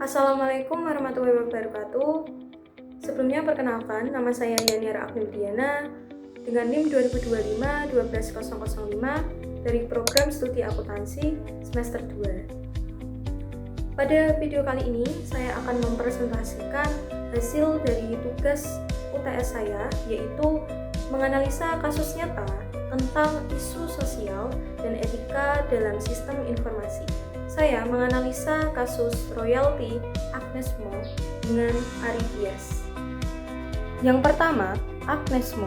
Assalamualaikum warahmatullahi wabarakatuh. Sebelumnya perkenalkan, nama saya Yaniara Agnidiana dengan NIM 2025-12005 dari program studi akuntansi semester 2. Pada video kali ini, saya akan mempresentasikan hasil dari tugas UTS saya, yaitu menganalisa kasus nyata tentang isu sosial dan etika dalam sistem informasi. Saya menganalisa kasus royalti Agnes Mo dengan Ari Dias. Yang pertama, Agnes Mo.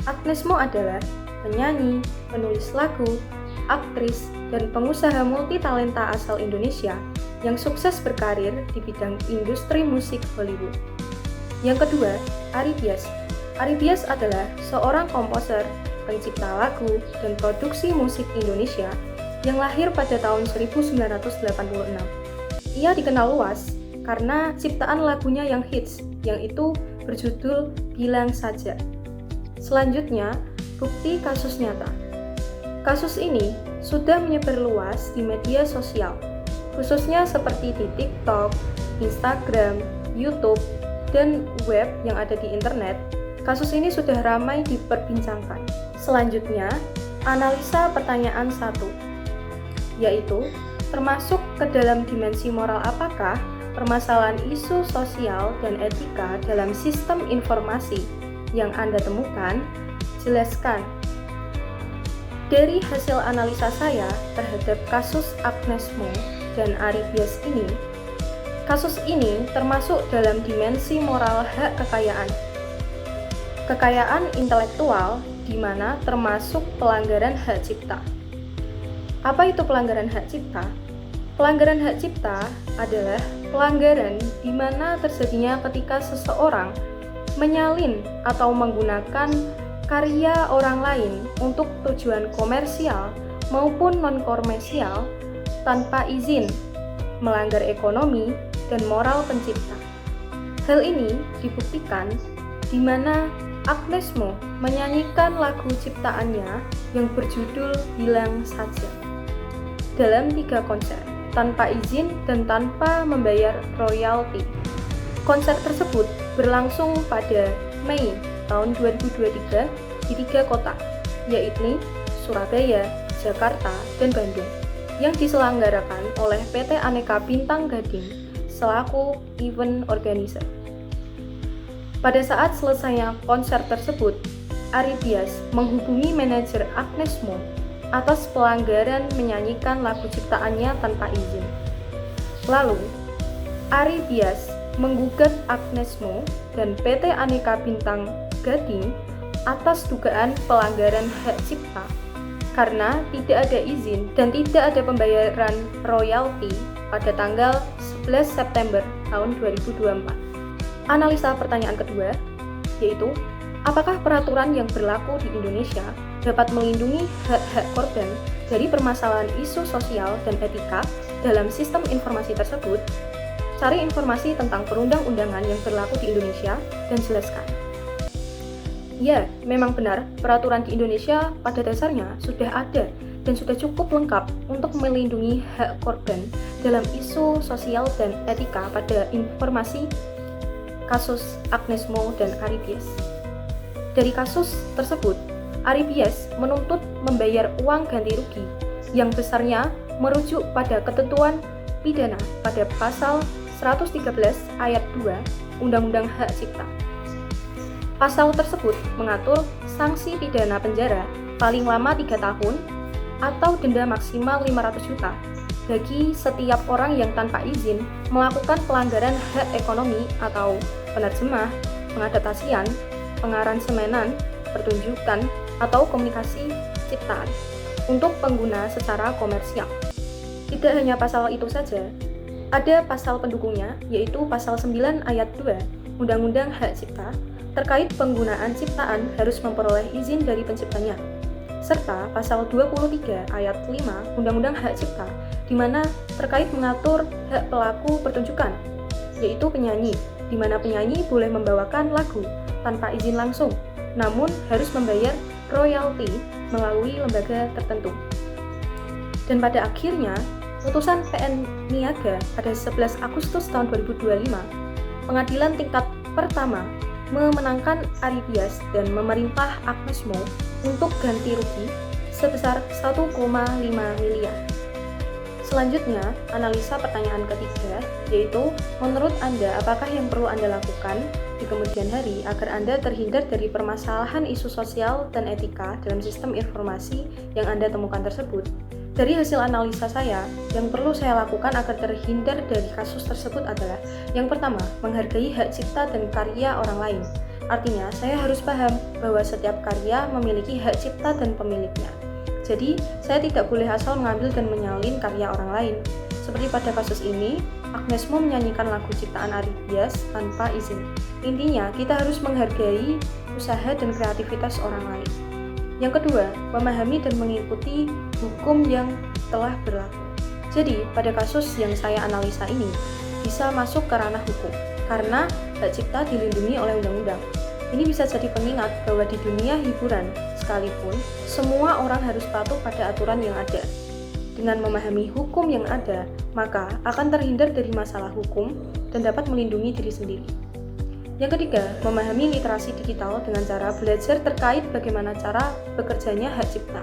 Agnes Mo adalah penyanyi, penulis lagu, aktris, dan pengusaha multitalenta asal Indonesia yang sukses berkarir di bidang industri musik Hollywood. Yang kedua, Ari Dias. Ari Dias adalah seorang komposer, pencipta lagu, dan produksi musik Indonesia yang lahir pada tahun 1986. Ia dikenal luas karena ciptaan lagunya yang hits, yang itu berjudul Bilang Saja. Selanjutnya, bukti kasus nyata. Kasus ini sudah menyebar luas di media sosial, khususnya seperti di TikTok, Instagram, YouTube, dan web yang ada di internet. Kasus ini sudah ramai diperbincangkan. Selanjutnya, analisa pertanyaan 1. Yaitu, termasuk ke dalam dimensi moral apakah permasalahan isu sosial dan etika dalam sistem informasi yang Anda temukan? Jelaskan. Dari hasil analisa saya terhadap kasus Agnes Mo dan Ari Dias ini, kasus ini termasuk dalam dimensi moral hak kekayaan. Kekayaan intelektual di mana termasuk pelanggaran hak cipta. Apa itu pelanggaran hak cipta? Pelanggaran hak cipta adalah pelanggaran di mana terjadinya ketika seseorang menyalin atau menggunakan karya orang lain untuk tujuan komersial maupun non-komersial tanpa izin, melanggar ekonomi dan moral pencipta. Hal ini dibuktikan di mana Agnes Mo menyanyikan lagu ciptaannya yang berjudul Bilang Saja dalam 3 konser, tanpa izin dan tanpa membayar royalti. Konser tersebut berlangsung pada Mei tahun 2023 di 3 kota, yaitu Surabaya, Jakarta, dan Bandung, yang diselenggarakan oleh PT Aneka Bintang Gading selaku event organizer. Pada saat selesainya konser tersebut, Ari Dias menghubungi manajer Agnes Mo atas pelanggaran menyanyikan lagu ciptaannya tanpa izin. Lalu, Ari Dias menggugat Agnes Mo dan PT Aneka Bintang Gading atas dugaan pelanggaran hak cipta karena tidak ada izin dan tidak ada pembayaran royalti pada tanggal 11 September tahun 2024. Analisa pertanyaan kedua, yaitu apakah peraturan yang berlaku di Indonesia dapat melindungi hak-hak korban dari permasalahan isu sosial dan etika dalam sistem informasi tersebut? Cari informasi tentang perundang-undangan yang berlaku di Indonesia dan jelaskan. Ya, memang benar, peraturan di Indonesia pada dasarnya sudah ada dan sudah cukup lengkap untuk melindungi hak korban dalam isu sosial dan etika pada informasi kasus Agnes Mo dan Ari Dias. Dari kasus tersebut, Ari Dias menuntut membayar uang ganti rugi yang besarnya merujuk pada ketentuan pidana pada pasal 113 ayat 2 Undang-Undang Hak Cipta. Pasal tersebut mengatur sanksi pidana penjara paling lama 3 tahun atau denda maksimal 500 juta bagi setiap orang yang tanpa izin melakukan pelanggaran hak ekonomi atau penerjemah, pengadaptasian, pengaransemenan, pertunjukan, atau komunikasi ciptaan untuk pengguna secara komersial. Tidak hanya pasal itu saja, ada pasal pendukungnya, yaitu pasal 9 ayat 2 Undang-Undang Hak Cipta terkait penggunaan ciptaan harus memperoleh izin dari penciptanya, serta pasal 23 ayat 5 Undang-Undang Hak Cipta di mana terkait mengatur hak pelaku pertunjukan, yaitu penyanyi, di mana penyanyi boleh membawakan lagu tanpa izin langsung, namun harus membayar royalti melalui lembaga tertentu. Dan pada akhirnya, Putusan PN Niaga pada 11 Agustus tahun 2025, Pengadilan Tingkat Pertama memenangkan Ari Bias dan memerintah Agnes Mo untuk ganti rugi sebesar 1,5 miliar. Selanjutnya, analisa pertanyaan ketiga, yaitu menurut Anda apakah yang perlu Anda lakukan di kemudian hari agar Anda terhindar dari permasalahan isu sosial dan etika dalam sistem informasi yang Anda temukan tersebut? Dari hasil analisa saya, yang perlu saya lakukan agar terhindar dari kasus tersebut adalah yang pertama, menghargai hak cipta dan karya orang lain. Artinya, saya harus paham bahwa setiap karya memiliki hak cipta dan pemiliknya. Jadi, saya tidak boleh asal mengambil dan menyalin karya orang lain. Seperti pada kasus ini, Agnes Mo menyanyikan lagu ciptaan Ari Bias tanpa izin. Intinya, kita harus menghargai usaha dan kreativitas orang lain. Yang kedua, memahami dan mengikuti hukum yang telah berlaku. Jadi, pada kasus yang saya analisa ini, bisa masuk ke ranah hukum, karena hak cipta dilindungi oleh undang-undang. Ini bisa jadi pengingat bahwa di dunia hiburan, sekalipun, semua orang harus patuh pada aturan yang ada. Dengan memahami hukum yang ada, maka akan terhindar dari masalah hukum dan dapat melindungi diri sendiri. Yang ketiga, memahami literasi digital dengan cara belajar terkait bagaimana cara bekerjanya hak cipta.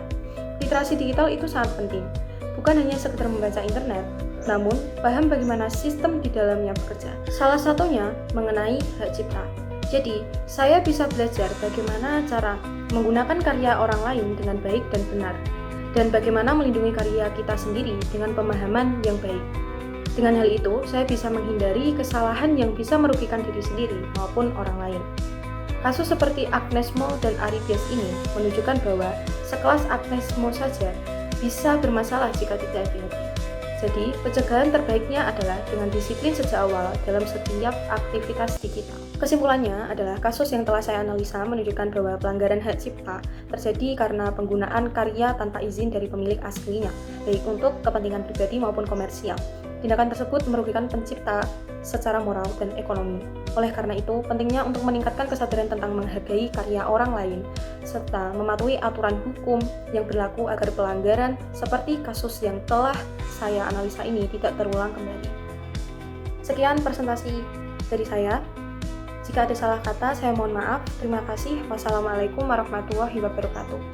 Literasi digital itu sangat penting, bukan hanya sekedar membaca internet, namun paham bagaimana sistem di dalamnya bekerja. Salah satunya mengenai hak cipta. Jadi, saya bisa belajar bagaimana cara menggunakan karya orang lain dengan baik dan benar, dan bagaimana melindungi karya kita sendiri dengan pemahaman yang baik. Dengan hal itu, saya bisa menghindari kesalahan yang bisa merugikan diri sendiri maupun orang lain. Kasus seperti Agnes Mo dan Ari Bias ini menunjukkan bahwa sekelas Agnes Mo saja bisa bermasalah jika tidak hati-hati. Jadi, pencegahan terbaiknya adalah dengan disiplin sejak awal dalam setiap aktivitas digital. Kesimpulannya adalah kasus yang telah saya analisa menunjukkan bahwa pelanggaran hak cipta terjadi karena penggunaan karya tanpa izin dari pemilik aslinya, baik untuk kepentingan pribadi maupun komersial. Tindakan tersebut merugikan pencipta secara moral dan ekonomi. Oleh karena itu, pentingnya untuk meningkatkan kesadaran tentang menghargai karya orang lain, serta mematuhi aturan hukum yang berlaku agar pelanggaran seperti kasus yang telah saya analisa ini tidak terulang kembali. Sekian presentasi dari saya. Jika ada salah kata, saya mohon maaf. Terima kasih. Wassalamualaikum warahmatullahi wabarakatuh.